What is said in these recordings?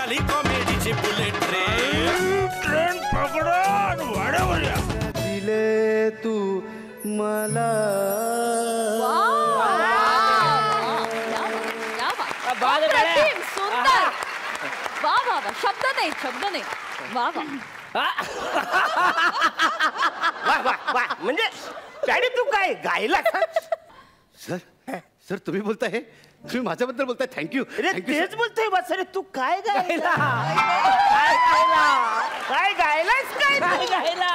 झाली कॉमेडीची bullet train पकडून वाढवून दिले तू मला सुंदर वा वा वा शब्द नाही वा वा वा वा वा म्हणजे डॅडी तू काय गायला सर सर तुम्ही बोलताय तुम्ही माझ्याबद्दल बोलताय थँक्यू तेच बोलतोय बस अरे तू काय गायला काय गायलास काय गायला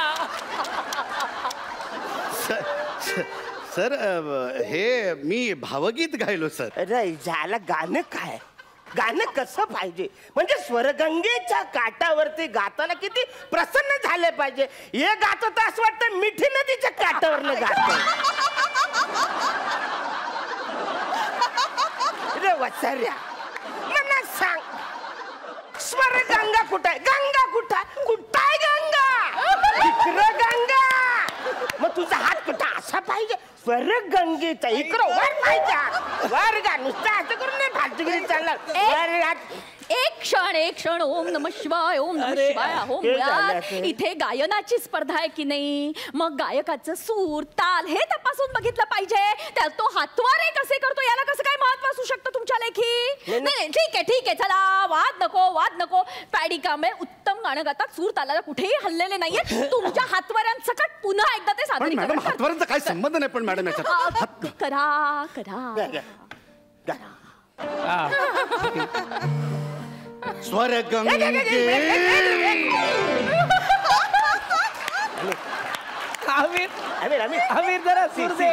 सर हे मी भावगीत गायलो सर अरे झाला गाणं काय गाणं कसं पाहिजे म्हणजे स्वरगंगेच्या काठावरती गाताना किती प्रसन्न झाले पाहिजे हे गातो तर असं वाटतं मिठी नदीच्या काठावरनं गातो रे वसाऱ्या मला सांग स्वरगंगा कुठं आहे गंगा कुठं गंगा इकडं गंगा मग तुझा हात कुठं असा पाहिजे स्वरगंगेचा इकडं वर पाहिजे वर गा नुसतं असं करून नाही फालतूगिरी चालणार वर एक क्षण ओम नमः शिवाय ओम नमः शिवाय ओम इथे गायनाची स्पर्धा आहे की नाही मग गायकाचं सूर ताल हे तपासून बघितलं पाहिजे त्यात तो हातवारे कसे करतो याला कसं काय महत्व असू शकतं तुमच्या लेखी नाही ठीक आहे चला वाद नको पॅडी कांबळे उत्तम गाणं गातात सूर तालाला कुठेही हल्लेले नाहीये तुमच्या हातवाऱ्यांसकट पुन्हा एकदा ते सादरीकरण मॅडम हातवाऱ्यांचा काय संबंध नाही पण मॅडम याच्यात करा स्वरगंगे आमिर जरा सूर दे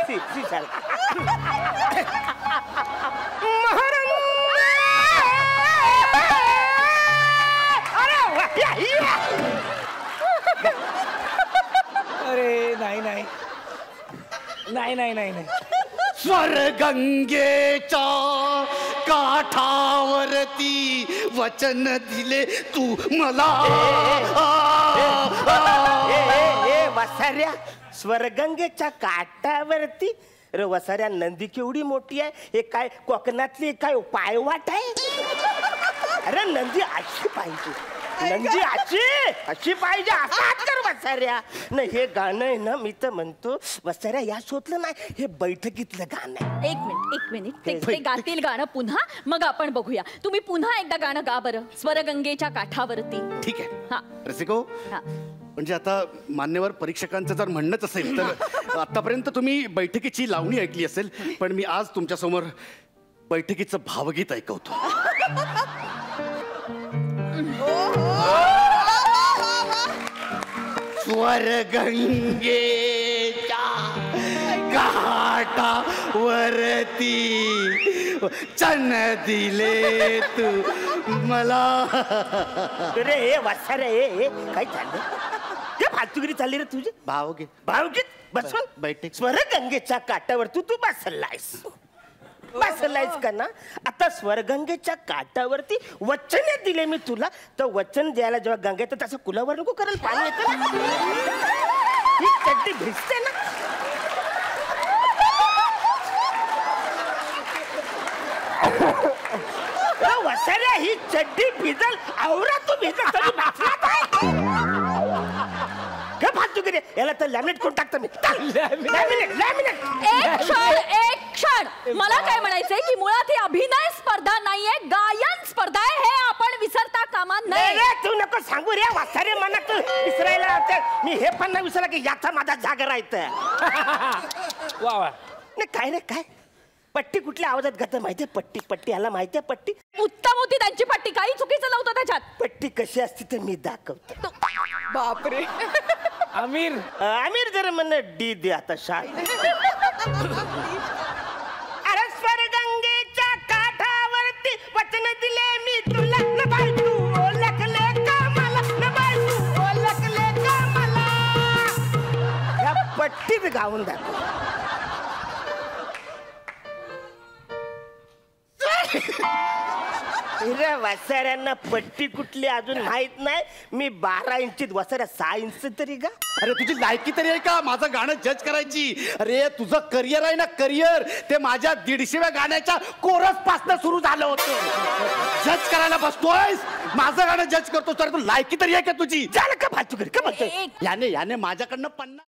अरे नाही स्वरगंगेच्या काठावरती वचन दिले तू मला वसाऱ्या स्वरगंगेच्या काठावरती अरे वसाऱ्या नंदी केवढी मोठी आहे हे काय कोकणातली काय पायवाट आहे अरे नंदी अशी पाहिजे नंदी अशी पाहिजे असा हात कर वसाऱ्या न हे गाणं आहे ना मी तर म्हणतो वसाऱ्या या शोधलं नाही हे बैठकीतलं गाणं आहे एक मिनिट ते गातील गाणं पुन्हा मग आपण बघूया तुम्ही पुन्हा एकदा गाणं गा बरं स्वरगंगेच्या काठावरती ठीक आहे रसिको म्हणजे आता मान्यवर परीक्षकांचं जर म्हणणंच असेल तर आतापर्यंत तुम्ही बैठकीची लावणी ऐकली असेल पण मी आज तुमच्या समोर बैठकीचं भावगीत ऐकवतो स्वरगंगेच्या घाटावरती चन दिले तू मला रे हे वासारे हे काय चाललं हे फालतूगिरी चालली रे तुझी भावगीत बसवून बैठक स्वरगंगेच्या काठावर तू बसलायस का ना आता स्वरगंगेच्या काठावरती वचने दिले मी तुला तर वचन द्यायला जेव्हा गंगेत तसं कुलावर नको करेल पाणी येतं ही चड्डी भिजते ना वसाऱ्या ही चड्डी भिजल आवरा तू भिजल तरी फालतूगिरी याला तर लॅमिनेट करून टाकतो मी एक क्षण मला काय म्हणायचंय की मुळात ही अभिनय स्पर्धा नाहीये गायन स्पर्धा आहे हे आपण विसरता कामा नये तू नको सांगू रे वासारे मनात विसरायला मी हे पण नाही विसरला की याचा माझा जागा राहायचं वा नाही काय रे काय पट्टी कुठल्या आवाजात घात माहितीये पट्टी याला माहितीये पट्टी उत्तम होती त्यांची पट्टी काही चुकीचं नव्हतं त्याच्यात पट्टी कशी असते ते मी दाखवतो बापरे आमिर जरा म्हण डी दे आता अरे स्वरगंगेच्या काठावरती वचन दिले मी तुला न बाई तू ओळखले का मला न बाई तू ओळखले का मला या पट्टीत गाऊन दाखव रे वसाऱ्यांना पट्टी कुठली अजून माहित नाही. मी 12 इंचीत, वसाऱ्या 6 इंच तरी का? अरे तुझी लायकी तरी आहे का माझं गाणं जज करायची? अरे तुझं करिअर आहे ना, करिअर ते माझ्या 150व्या गाण्याच्या कोरस पासन सुरू झालं होतं. जज करायला बसतोयस, माझं गाणं जज करतोस. तर तू लायकी तरी आहे का तुझी? झालं का फालतू कर का बघतोय? याने माझ्याकडनं 50